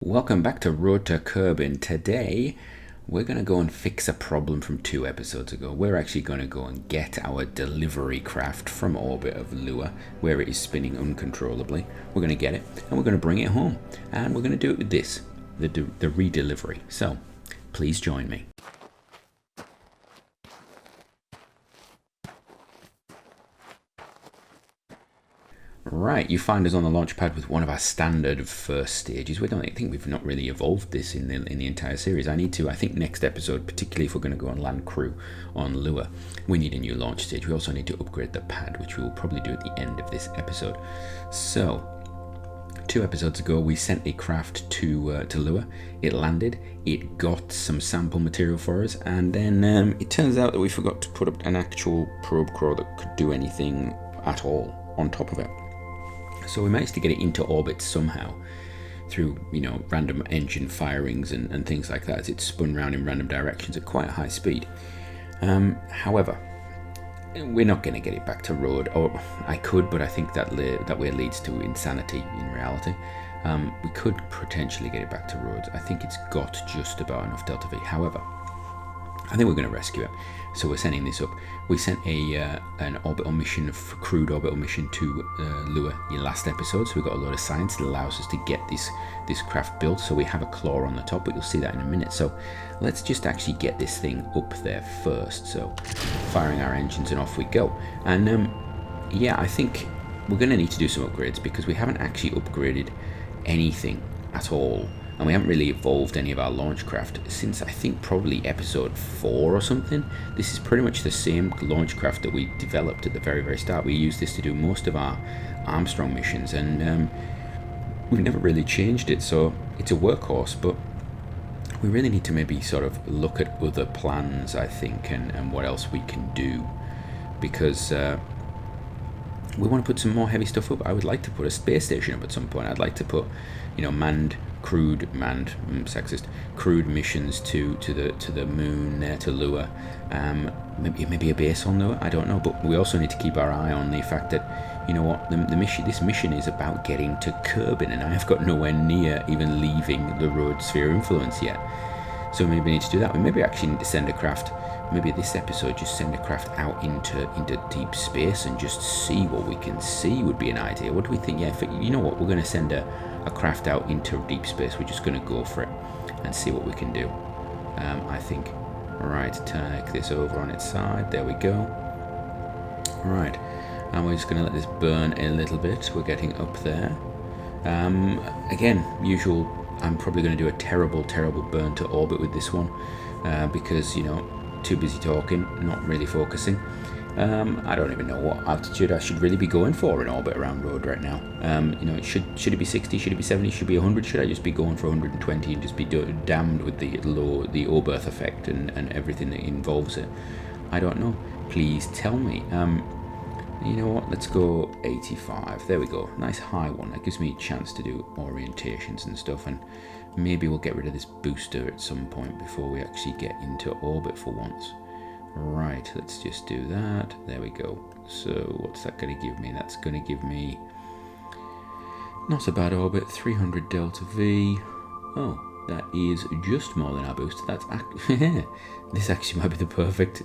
Welcome back to Rhode to Kerbin. Today, we're going to go and fix a problem from 2 episodes ago. We're actually going to go and get our delivery craft from orbit of Lua, where it is spinning uncontrollably. We're going to get it, and we're going to bring it home. And we're going to do it with this, the redelivery. So, please join me. Right, you find us on the launch pad with one of our standard first stages. I think we've not really evolved this in the entire series. I think next episode, particularly if we're going to go on land crew on Lua, we need a new launch stage. We also need to upgrade the pad, which we will probably do at the end of this episode. So, 2 episodes ago, we sent a craft to Lua. It landed, it got some sample material for us, and then it turns out that we forgot to put up an actual probe crawl that could do anything at all on top of it. So we managed to get it into orbit somehow through, random engine firings and things like that as it spun around in random directions at quite a high speed. However, we're not going to get it back to Rhode. Or I could, but I think that way leads to insanity in reality. We could potentially get it back to Rhodes. I think it's got just about enough Delta V. However, I think we're going to rescue it. So we're sending this up. We sent an orbital mission, crewed orbital mission to Lua in last episode. So we've got a load of science that allows us to get this craft built. So we have a claw on the top, but you'll see that in a minute. So let's just actually get this thing up there first. So firing our engines and off we go. And I think we're going to need to do some upgrades because we haven't actually upgraded anything at all. And we haven't really evolved any of our launch craft since I think probably episode 4 or something. This is pretty much the same launch craft that we developed at the very, very start. We used this to do most of our Armstrong missions, and we've never really changed it. So it's a workhorse, but we really need to maybe sort of look at other plans, I think, and what else we can do. Because we want to put some more heavy stuff up. I would like to put a space station up at some point. I'd like to put, crewed missions to the moon there, to Lua. Maybe a base on Lua. I don't know. But we also need to keep our eye on the fact that, this mission is about getting to Kerbin, and I have got nowhere near even leaving the Rhode sphere influence yet. So maybe we need to do that. We maybe actually need to send a craft. Maybe this episode just send a craft out into deep space and just see what we can see would be an idea. What do we think? Yeah, we're going to send a craft out into deep space. We're just going to go for it and see what we can do. I think. Right, take this over on its side. There we go. Right, and we're just going to let this burn a little bit. We're getting up there. Again, usual. I'm probably going to do a terrible burn to orbit with this one because, too busy talking, not really focusing. I don't even know what altitude I should really be going for in orbit around Rhode right now. Should it be 60? Should it be 70? Should it be 100? Should I just be going for 120 and just be damned with the O-berth effect and everything that involves it? I don't know. Please tell me. You know what? Let's go 85. There we go. Nice high one. That gives me a chance to do orientations and stuff, and maybe we'll get rid of this booster at some point before we actually get into orbit for once. Right, let's just do that. There we go. So what's that going to give me? That's going to give me not a bad orbit, 300 Delta V. Oh, that is just more than our boost. That's this actually might be the perfect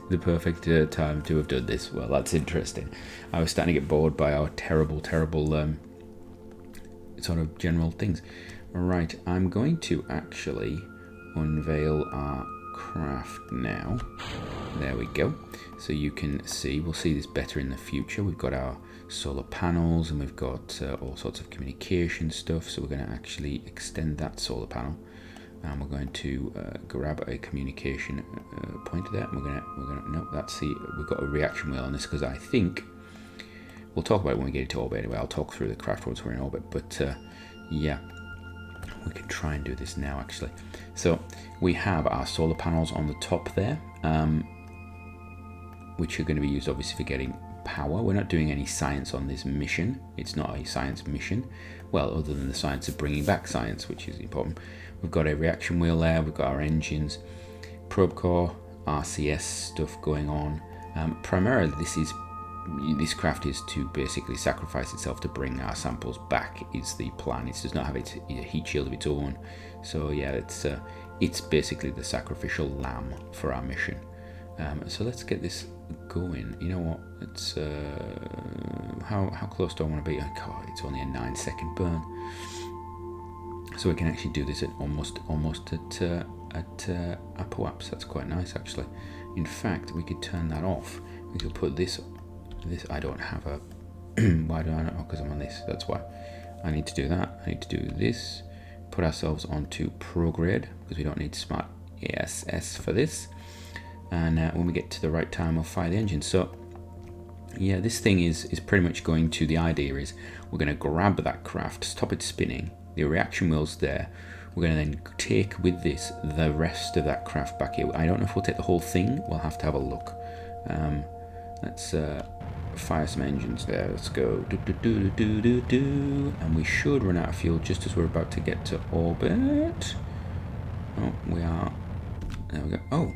time to have done this. Well, that's interesting. I was starting to get bored by our terrible sort of general things. Right, I'm going to actually unveil our craft now. There we go. So you can see, we'll see this better in the future. We've got our solar panels and we've got all sorts of communication stuff. So we're going to actually extend that solar panel, and we're going to grab a communication pointer there. And we're gonna no, that's we've got a reaction wheel on this because I think we'll talk about it when we get into orbit. Anyway, I'll talk through the craft once we're in orbit. But yeah. We can try and do this now, actually. So we have our solar panels on the top there, which are going to be used obviously for getting power. We're not doing any science on this mission. It's not a science mission. Well, other than the science of bringing back science, which is important. We've got a reaction wheel there. We've got our engines, probe core, RCS stuff going on. Primarily, this is this craft is to basically sacrifice itself to bring our samples back, is the plan. It does not have a heat shield of its own. So yeah, it's basically the sacrificial lamb for our mission. So let's get this going. You know what? It's how close do I want to be? Oh, God, it's only a 9-second burn. So we can actually do this at almost at apoaps. That's quite nice, actually. In fact, we could turn that off. We could put this. I don't have a. Why do I not? Because I'm on this. That's why. I need to do that. I need to do this. Put ourselves onto ProGrade because we don't need Smart ASS for this. And when we get to the right time, we'll fire the engine. So yeah, this thing is pretty much going to. The idea is we're going to grab that craft, stop it spinning. The reaction wheel's there. We're going to then take with this the rest of that craft back here. I don't know if we'll take the whole thing. We'll have to have a look. Let's fire some engines there. Let's go. And we should run out of fuel just as we're about to get to orbit. Oh, we are. There we go. Oh,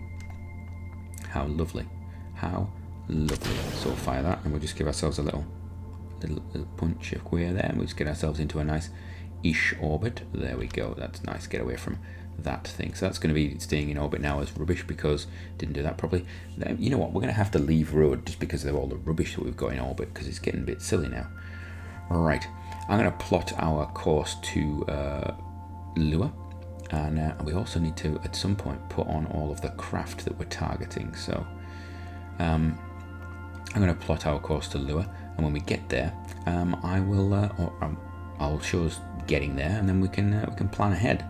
how lovely. How lovely. So we'll fire that, and we'll just give ourselves a little punch of queer there, and we'll just get ourselves into a nice ish orbit. There we go. That's nice. Get away from that thing. So that's going to be staying in orbit now as rubbish because didn't do that properly. You know what? We're going to have to leave Rhode just because of all the rubbish that we've got in orbit, because it's getting a bit silly now. All right. I'm going to plot our course to Lua, and we also need to at some point put on all of the craft that we're targeting. So I'm going to plot our course to Lua, and when we get there, I will. I'll show us getting there, and then we can plan ahead.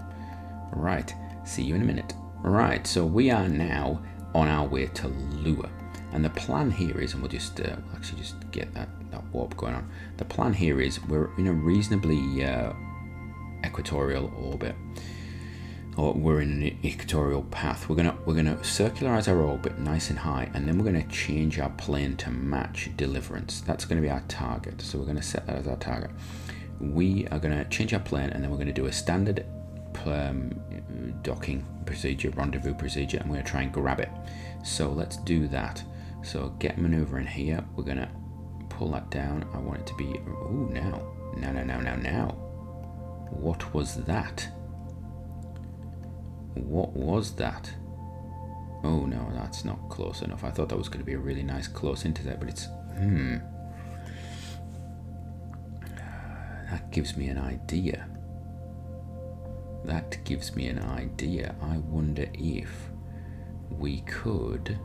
Right, see you in a minute. Right, so we are now on our way to Lua, and the plan here is, and we'll just we'll actually just get that warp going on. The plan here is we're in a reasonably equatorial orbit, or we're in an equatorial path. We're gonna circularize our orbit nice and high, and then we're gonna change our plane to match deliverance. That's going to be our target. So we're going to set that as our target. We are going to change our plane, and then we're going to do a standard docking procedure, rendezvous procedure, and we're going to try and grab it. So let's do that. So get maneuver in here. We're going to pull that down. I want it to be. Ooh, now. What was that? What was that? Oh no, that's not close enough. I thought that was going to be a really nice close intercept, but it's. That gives me an idea. I wonder if we could.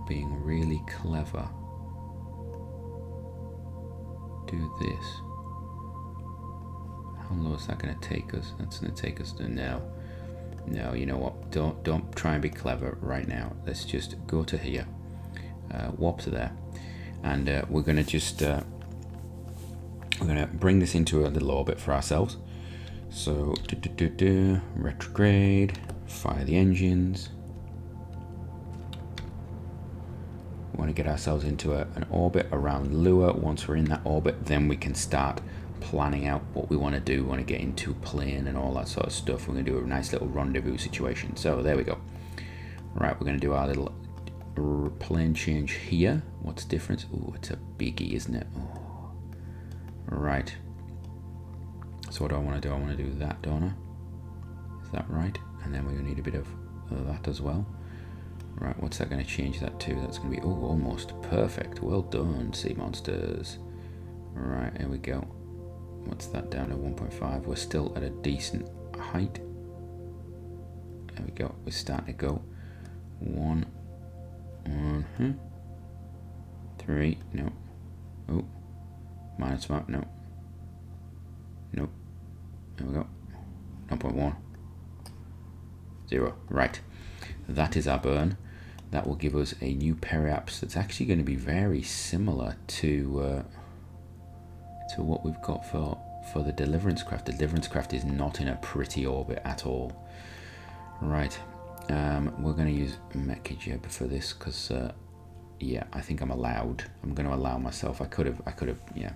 Being really clever, do this. How low is that going to take us? That's going to take us to now. No, you know what? Don't try and be clever right now. Let's just go to here, warp to there. And we're going to just we're going to bring this into a little orbit for ourselves. So retrograde, fire the engines. We want to get ourselves into an orbit around Lua. Once we're in that orbit, then we can start planning out what we want to do. We want to get into plane and all that sort of stuff. We're going to do a nice little rendezvous situation. So there we go. Right, we're going to do our little plane change here. What's the difference? Oh, it's a biggie, isn't it? Oh. Right. So what do I want to do? I want to do that, don't I? Is that right? And then we need a bit of that as well. Right, what's that going to change that to? That's going to be, oh, almost perfect. Well done, sea monsters. Right, here we go. What's that down to 1.5? We're still at a decent height. There we go. We're starting to go. 1. 3. No. Oh. Minus 1. No. Nope. There we go. 0.1. 0. Right. That is our burn. That will give us a new periaps that's actually going to be very similar to what we've got for the deliverance craft. The deliverance craft is not in a pretty orbit at all. Right. We're going to use Mekijeb for this because, yeah, I think I'm allowed. I'm going to allow myself. I could have. Yeah.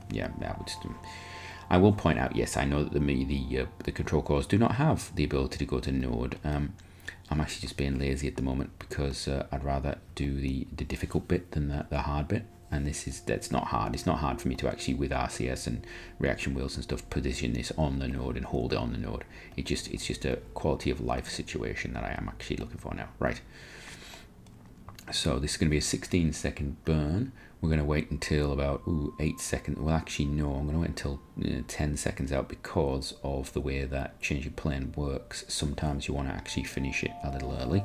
I will point out. Yes, I know that the control cores do not have the ability to go to node. I'm actually just being lazy at the moment because I'd rather do the difficult bit than the hard bit. And that's not hard. It's not hard for me to actually, with RCS and reaction wheels and stuff, position this on the node and hold it on the node. It's just a quality of life situation that I am actually looking for now. Right. So this is going to be a 16-second burn. We're going to wait until about 8 seconds. Well, actually, no, I'm going to wait until 10 seconds out because of the way that changing plane works. Sometimes you want to actually finish it a little early.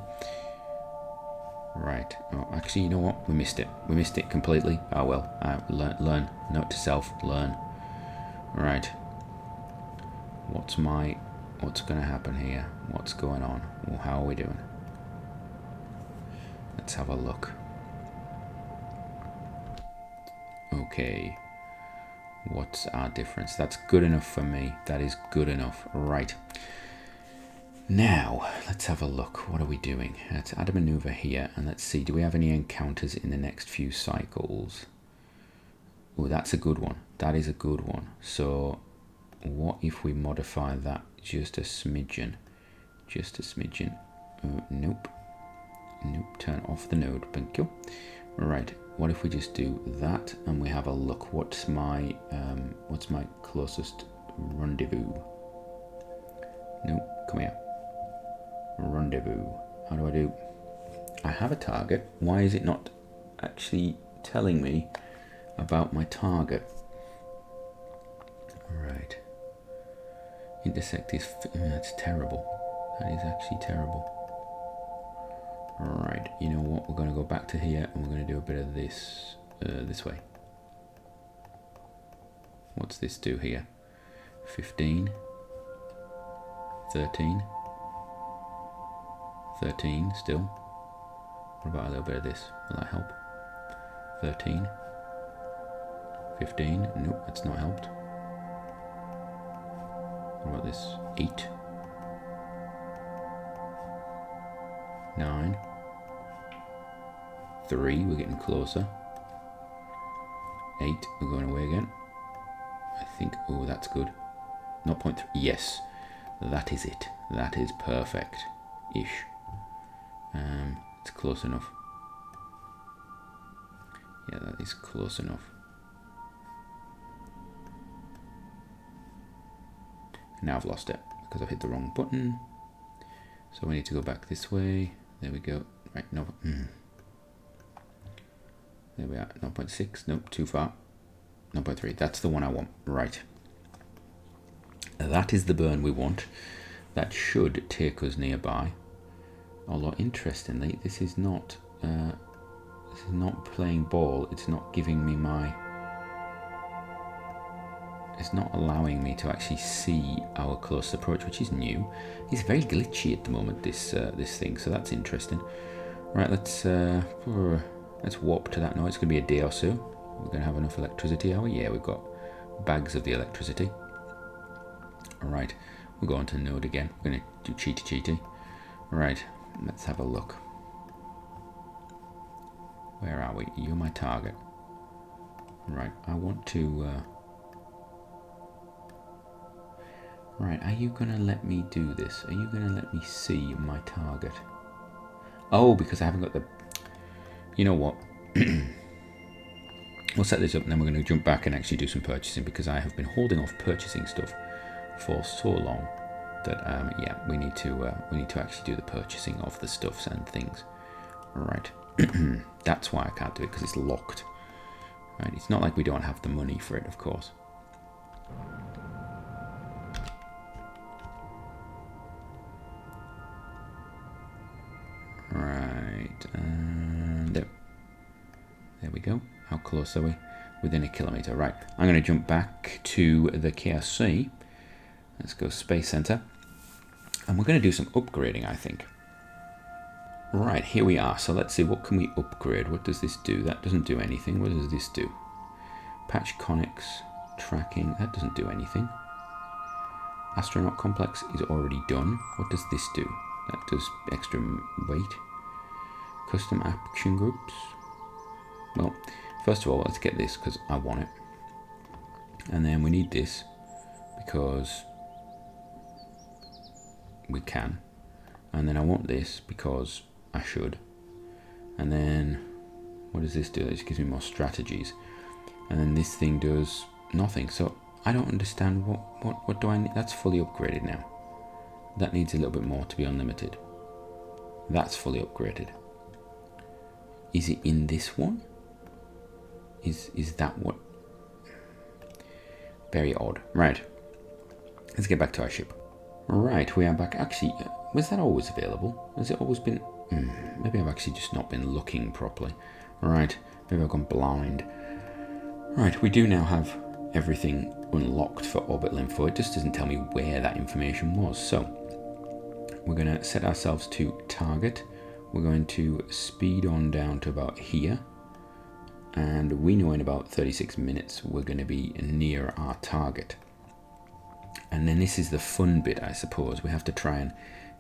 Right. Oh, actually, you know what? We missed it. We missed it completely. Oh, well. Learn. Note to self. Learn. Right. What's going to happen here? What's going on? Well, how are we doing? Let's have a look. Okay. What's our difference? That's good enough for me. That is good enough. Right. Now, let's have a look. What are we doing? Let's add a maneuver here, and let's see. Do we have any encounters in the next few cycles? Oh, that's a good one. That is a good one. So, what if we modify that just a smidgen? Just a smidgen. Nope. Nope. Turn off the node. Thank you. Right. What if we just do that, and we have a look? What's my closest rendezvous? Nope. Come here. Rendezvous. How do I do? I have a target. Why is it not actually telling me about my target? Right. Intersect is... that's terrible. That is actually terrible. Right. You know what? We're going to go back to here and we're going to do a bit of this this way. What's this do here? 15. 13. 13 still. What about a little bit of this? Will that help? 13. 15. Nope, that's not helped. What about this? 8. 9. 3. We're getting closer. 8. We're going away again. I think. Oh, that's good. 0.3. Yes. That is it. That is perfect-ish. It's close enough. Yeah, that is close enough. Now I've lost it because I've hit the wrong button. So we need to go back this way. There we go. Right, no. There we are. 0.6. Nope, too far. 0.3. That's the one I want. Right. That is the burn we want. That should take us nearby. Although interestingly, this is not playing ball. It's not giving me my. It's not allowing me to actually see our close approach, which is new. It's very glitchy at the moment. This thing, so that's interesting. Right, let's warp to that now. It's going to be a day or so. We're going to have enough electricity, are we? Yeah, we've got bags of the electricity. All right, we'll go on to node again. We're going to do cheaty. Right, let's have a look. Where are we? You're my target. Right, I want to... Right, are you going to let me do this? Are you going to let me see my target? Oh, because I haven't got the... You know what? We'll set this up and then we're going to jump back and actually do some purchasing because I have been holding off purchasing stuff for so long that yeah, we need to actually do the purchasing of the stuffs and things. Right. That's why I can't do it, because it's locked. Right. It's not like we don't have the money for it, of course. Right, and there we go. How close are we? Within a kilometer. Right, I'm going to jump back to the KSC. Let's go Space Center. And we're going to do some upgrading, I think. Right, here we are. So let's see, what can we upgrade? What does this do? That doesn't do anything. What does this do? Patch conics, tracking, that doesn't do anything. Astronaut complex is already done. What does this do? That does extra weight. Custom action groups. Well, first of all, let's get this because I want it. And then we need this because we can. And then I want this because I should. And then what does this do? This gives me more strategies. And then this thing does nothing. So I don't understand what do I need? That's fully upgraded now. That needs a little bit more to be unlimited. That's fully upgraded. Is it in this one? Is that what? Very odd. Right. Let's get back to our ship. Right, we are back. Actually, was that always available? Has it always been? Maybe I've actually just not been looking properly. Right, maybe I've gone blind. Right, we do now have everything unlocked for orbital info. It just doesn't tell me where that information was. So we're going to set ourselves to target. We're going to speed on down to about here. And we know in about 36 minutes we're going to be near our target. And then this is the fun bit, I suppose. We have to try and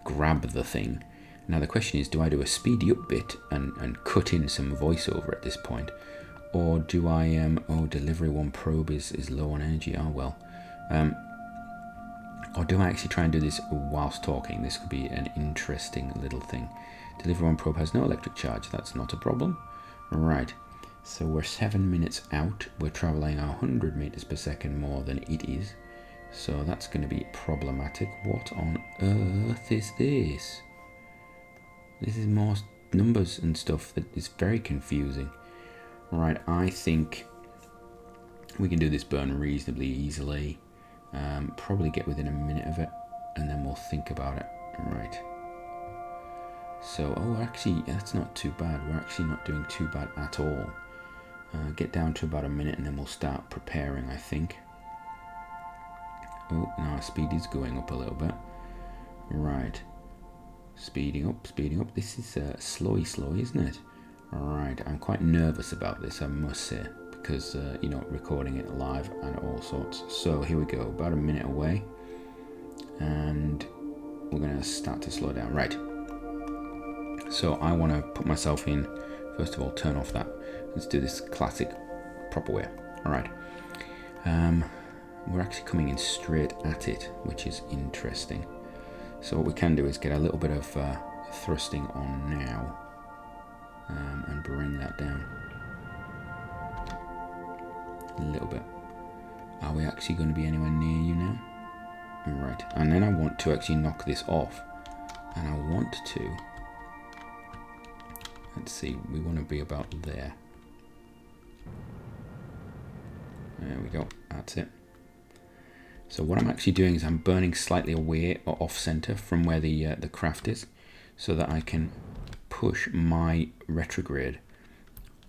grab the thing. Now the question is, do I do a speedy up bit and cut in some voiceover at this point? Or do I, delivery 1 probe is low on energy, oh well. Or do I actually try and do this whilst talking? This could be an interesting little thing. Delivery 1 probe has no electric charge, that's not a problem. Right, so we're 7 minutes out. We're traveling 100 meters per second more than it is. So that's going to be problematic. What on earth is this? This is more numbers and stuff that is very confusing. Right, I think we can do this burn reasonably easily. Probably get within a minute of it, and then we'll think about it. Right. So, actually, that's not too bad. We're actually not doing too bad at all. Get down to about a minute, and then we'll start preparing, I think. Oh, now our speed is going up a little bit. Right. Speeding up. This is slow, isn't it? Alright, I'm quite nervous about this, I must say, because, recording it live and all sorts. So here we go, about a minute away, and we're going to start to slow down. Right. So I want to put myself in, first of all, turn off that. Let's do this classic, proper way. Alright. We're actually coming in straight at it, which is interesting. So what we can do is get a little bit of thrusting on now. And bring that down a little bit. Are we actually going to be anywhere near you now? Right, and then I want to actually knock this off, and I want to, let's see, we want to be about there. There we go, that's it. So what I'm actually doing is I'm burning slightly away or off center from where the craft is, so that I can push my retrograde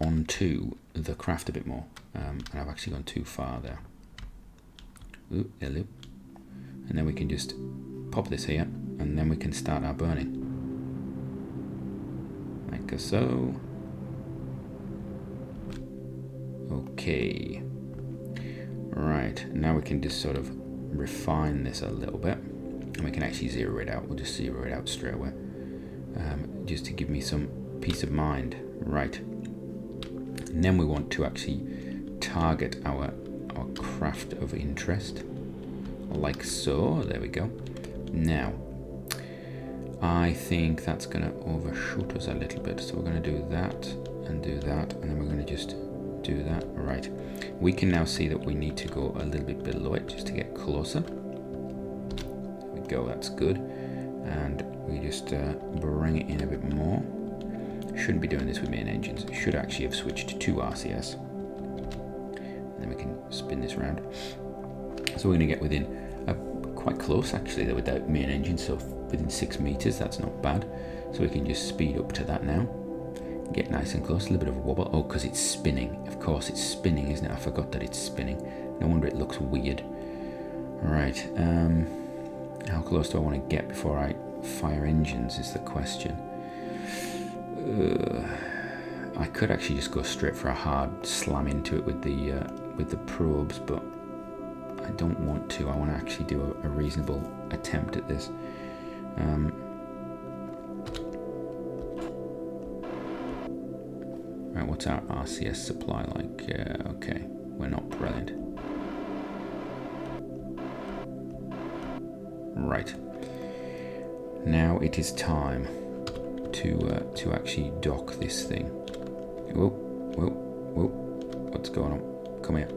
onto the craft a bit more, and I've actually gone too far there. Ooh, hello. And then we can just pop this here, and then we can start our burning, like so. Okay, right, now we can just sort of refine this a little bit, and we can actually zero it out. We'll just zero it out straight away. Just to give me some peace of mind. Right, and then we want to actually target our craft of interest, like so. There we go. Now I think that's going to overshoot us a little bit, so we're going to do that, and then we're going to just do that. Right, we can now see that we need to go a little bit below it just to get closer. There we go, that's good. And we just bring it in a bit more. Shouldn't be doing this with main engines. It should actually have switched to RCS. And then we can spin this around. So we're going to get within, quite close actually with that main engine, so within 6 meters, that's not bad. So we can just speed up to that now. Get nice and close, a little bit of a wobble. Oh, because it's spinning. Of course it's spinning, isn't it? I forgot that it's spinning. No wonder it looks weird. Alright, how close do I want to get before I fire engines is the question. I could actually just go straight for a hard slam into it with the probes, but I don't want to. I want to actually do a reasonable attempt at this. Right, what's our RCS supply like? Okay, we're not brilliant. Right. Now it is time to actually dock this thing. Whoa, whoa, whoa! What's going on? Come here.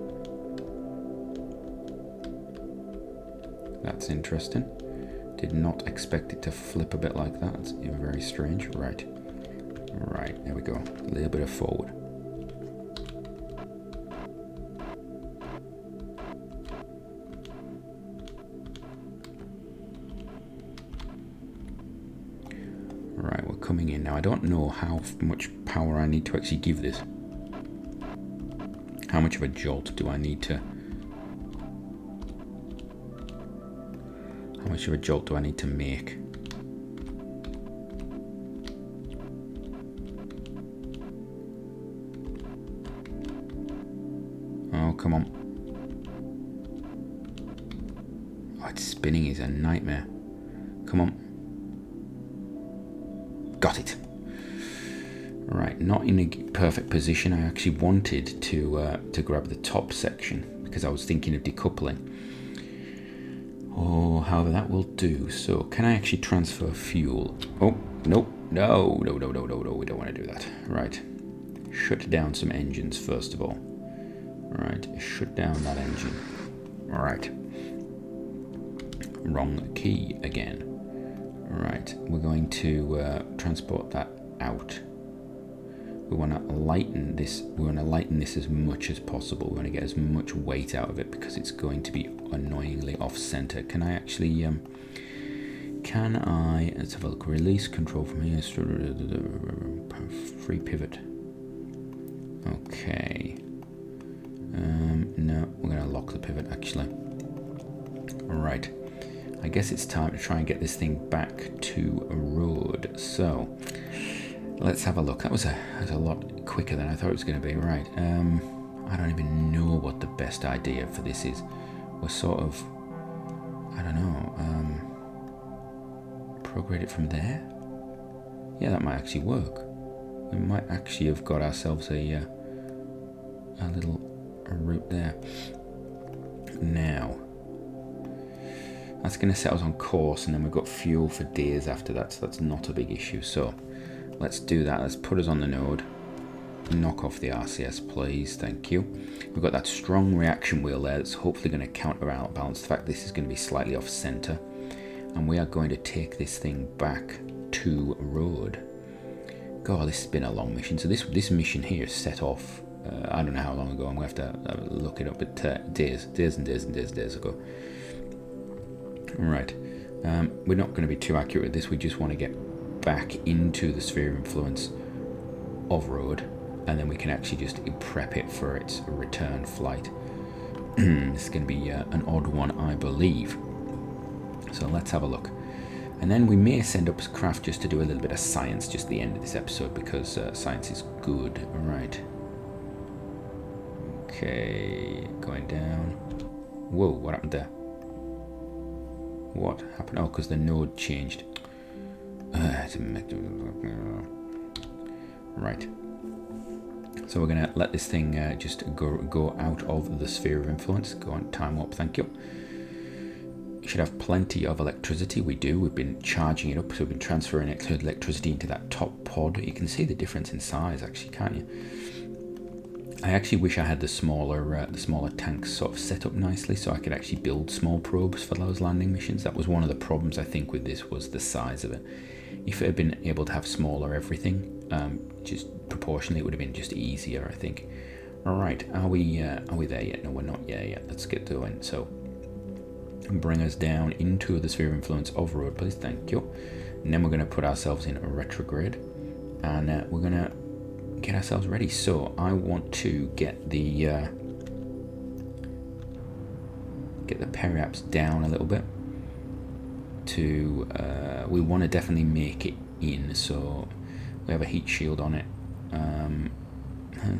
That's interesting. Did not expect it to flip a bit like that. It's very strange. Right, there we go. A little bit of forward. Right, we're coming in now. I don't know how much power I need to actually give this. How much of a jolt do I need to... How much of a jolt do I need to make? Oh, come on. Oh, it's spinning is a nightmare. Come on. Got it. Right, not in a perfect position. I actually wanted to grab the top section because I was thinking of decoupling. Oh, however, that will do. So, can I actually transfer fuel? Oh, nope. No, we don't want to do that. Right. Shut down some engines, first of all. Right, shut down that engine. Alright. Wrong key again. Right, we're going to transport that out. We want to lighten this. We want to lighten this as much as possible. We want to get as much weight out of it because it's going to be annoyingly off center. Can I actually? Let's have a look. Release control from here. Free pivot. Okay. No, we're going to lock the pivot actually. All right. I guess it's time to try and get this thing back to Rhode. So. Let's have a look. That was a lot quicker than I thought it was going to be. Right. I don't even know what the best idea for this is. We're sort of, I don't know, prograde it from there? Yeah, that might actually work. We might actually have got ourselves a little route there. Now, that's going to set us on course, and then we've got fuel for days after that, so that's not a big issue. So, let's do that. Let's put us on the node. Knock off the RCS, please. Thank you. We've got that strong reaction wheel there that's hopefully going to counterbalance the fact this is going to be slightly off center. And we are going to take this thing back to Rhode. God, this has been a long mission. So this mission here set off, I don't know how long ago. I'm going to have to look it up, but days ago. Right. We're not going to be too accurate with this. We just want to get back into the sphere of influence of Rhode, and then we can actually just prep it for its return flight. This is going to be an odd one, I believe. So let's have a look. And then we may send up craft just to do a little bit of science just at the end of this episode, because science is good. All right. Okay, going down. Whoa, what happened there? What happened? Oh, because the node changed. Right. So we're going to let this thing just go out of the sphere of influence. Go on time warp, thank you. You should have plenty of electricity. We do. We've been charging it up, so we've been transferring electricity into that top pod. You can see the difference in size, actually, can't you? I actually wish I had the smaller tanks sort of set up nicely, so I could actually build small probes for those landing missions. That was one of the problems, I think, with this, was the size of it. If it had been able to have smaller everything, just proportionally, it would have been just easier, I think. All right, are we there yet? No, we're not there yet. Let's get going. So, bring us down into the sphere of influence of Rhode, please. Thank you. And then we're going to put ourselves in a retrograde, and we're going to get ourselves ready. So I want to get the periaps down a little bit. We want to definitely make it in, so we have a heat shield on it.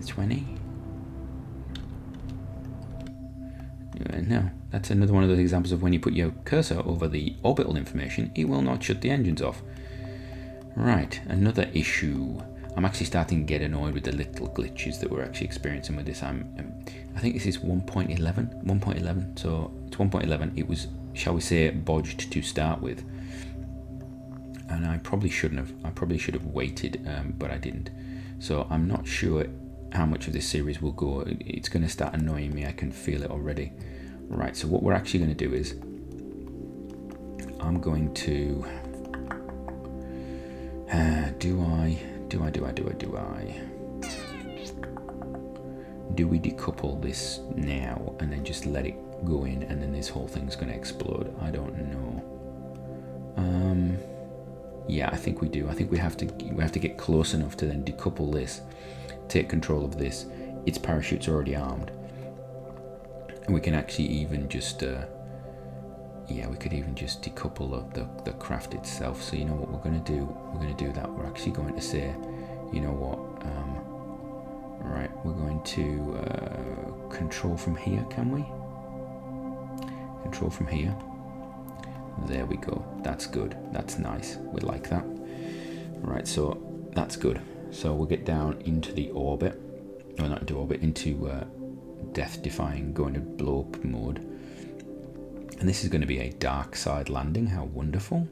20. No, that's another one of those examples of when you put your cursor over the orbital information, it will not shut the engines off. Right, another issue. I'm actually starting to get annoyed with the little glitches that we're actually experiencing with this. I think this is 1.11. 1.11. So it's 1.11. It was, shall we say, bodged to start with. and I probably shouldn't have. I probably should have waited, but I didn't. So I'm not sure how much of this series will go. It's going to start annoying me. I can feel it already. Right, so what we're actually going to do is I'm going to do we decouple this now and then just let it go in, and then this whole thing's going to explode? I don't know. Yeah, I think we do. I think we have to get close enough to then decouple this, take control of this. Its parachute's already armed, and we can actually even just yeah, we could even just decouple the craft itself. So you know what we're going to do? We're going to do that. We're actually going to say, you know what? Right, we're going to control from here. Can we? Control from here. There we go. That's good. That's nice. We like that. Right, so that's good. So we'll get down into the orbit. Well, not into orbit, into death-defying, going to blow-up mode. And this is going to be a dark side landing. How wonderful.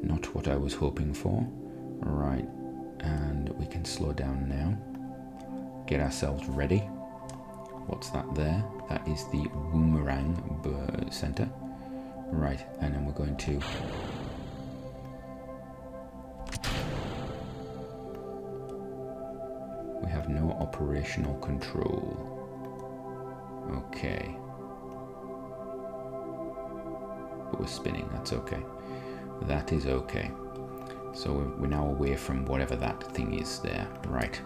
Not what I was hoping for. Right, and we can slow down now. Get ourselves ready. What's that there? That is the Boomerang Center. Right, and then we're going to... We have no operational control. Okay. But we're spinning, that's okay. That is okay. So we're now away from whatever that thing is there. Right.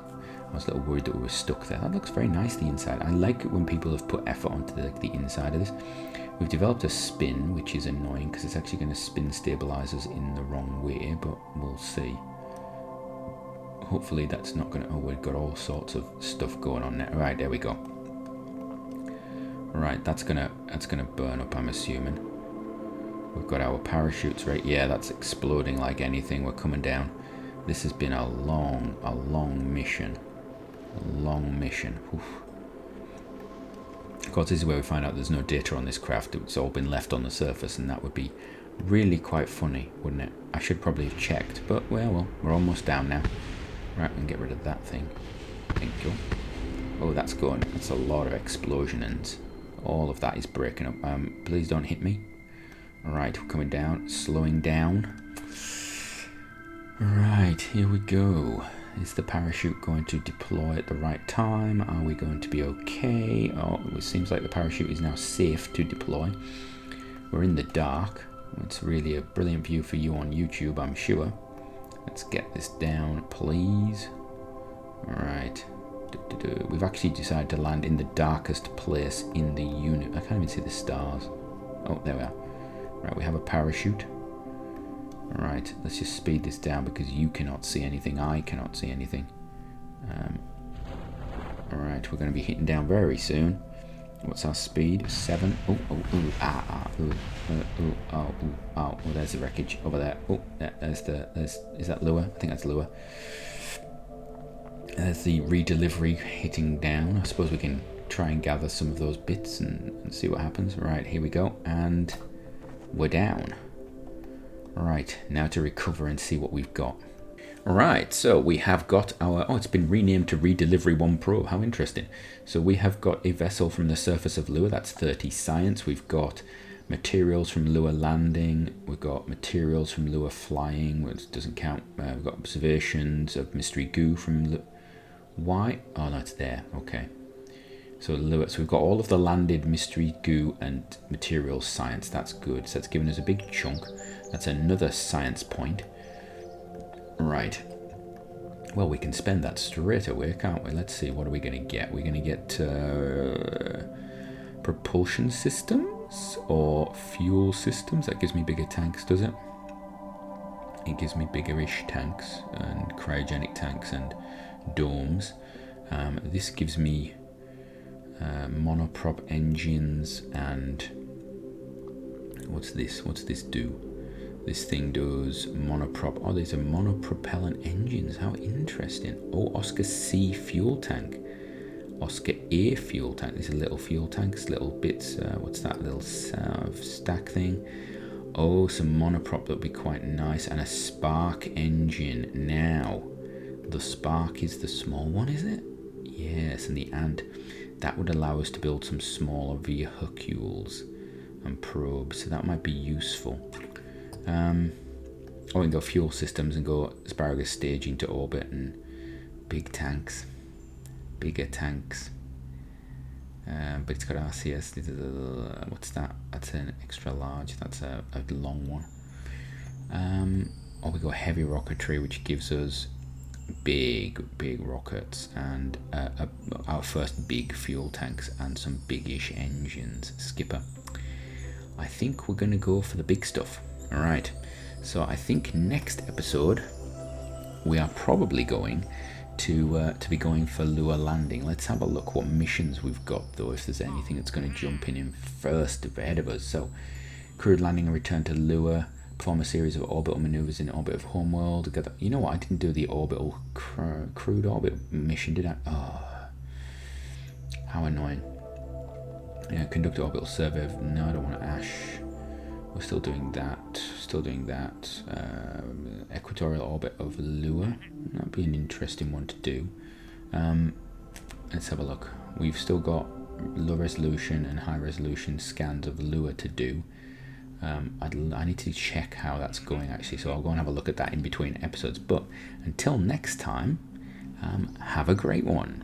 I was a little worried that we were stuck there. That looks very nice, the inside. I like it when people have put effort onto the inside of this. We've developed a spin, which is annoying because it's actually going to spin stabilizers in the wrong way, but we'll see. Hopefully that's not going to... Oh, we've got all sorts of stuff going on there. Right, there we go. Right, that's gonna burn up, I'm assuming. We've got our parachutes, right? Yeah, that's exploding like anything. We're coming down. This has been a long mission. A long mission. Oof. Of course, this is where we find out there's no data on this craft. It's all been left on the surface, and that would be really quite funny, wouldn't it? I should probably have checked, but well, we're almost down now. Right, we can get rid of that thing. Thank you. Oh, that's going. That's a lot of explosions. All of that is breaking up. Please don't hit me. Alright, we're coming down, slowing down. Right, here we go. Is the parachute going to deploy at the right time? Are we going to be okay? Oh, it seems like the parachute is now safe to deploy. We're in the dark. It's really a brilliant view for you on YouTube, I'm sure. Let's get this down, please. Alright. We've actually decided to land in the darkest place in the unit. I can't even see the stars. Oh, there we are. Right, we have a parachute. Alright, let's just speed this down because you cannot see anything. I cannot see anything. Alright, we're going to be hitting down very soon. What's our speed? 7. Oh, there's the wreckage over there. Oh, is that lure? I think that's lure. There's the redelivery hitting down. I suppose we can try and gather some of those bits and see what happens. Right, here we go. And we're down. Right, now to recover and see what we've got. Right, so we have got our... Oh, it's been renamed to Redelivery 1 Pro. How interesting. So we have got a vessel from the surface of Lure. That's 30 science. We've got materials from Lure landing. We've got materials from Lure flying, which doesn't count. We've got observations of mystery goo from Lure. Why? Oh, that's there. Okay. So we've got all of the landed mystery goo and materials science. That's good. So that's given us a big chunk. That's another science point. Right. Well, we can spend that straight away, can't we? Let's see. What are we going to get? We're going to get propulsion systems or fuel systems. That gives me bigger tanks, does it? It gives me bigger-ish tanks and cryogenic tanks and domes. This gives me monoprop engines and what's this? What's this do? This thing does monoprop. Oh, these are monopropellant engines. How interesting. Oh, Oscar C fuel tank. Oscar A fuel tank. These are little fuel tanks, little bits. What's that little stack thing? Oh, some monoprop that would be quite nice, and a spark engine. Now, the spark is the small one, is it? Yes, and the ant. That would allow us to build some smaller vehicles and probes, so that might be useful. Or we can go fuel systems and go asparagus staging to orbit and big tanks, bigger tanks. But it's got RCS. What's that? That's an extra large. That's a long one. Or we go heavy rocketry, which gives us big rockets and our first big fuel tanks and some big-ish engines. Skipper. I think we're going to go for the big stuff. All right. So I think next episode we are probably going to be going for Lua landing. Let's have a look what missions we've got, though, if there's anything that's going to jump in first ahead of us. So, crewed landing and return to Lua. Perform a series of orbital maneuvers in orbit of Homeworld. You know what? I didn't do the orbital crewed orbit mission, did I? Oh, how annoying. Yeah, conduct orbital survey. No, I don't want to Ash. We're still doing that. Equatorial orbit of Lua. That'd be an interesting one to do. Let's have a look. We've still got low resolution and high resolution scans of Lua to do. I need to check how that's going, actually, so I'll go and have a look at that in between episodes. But until next time, have a great one.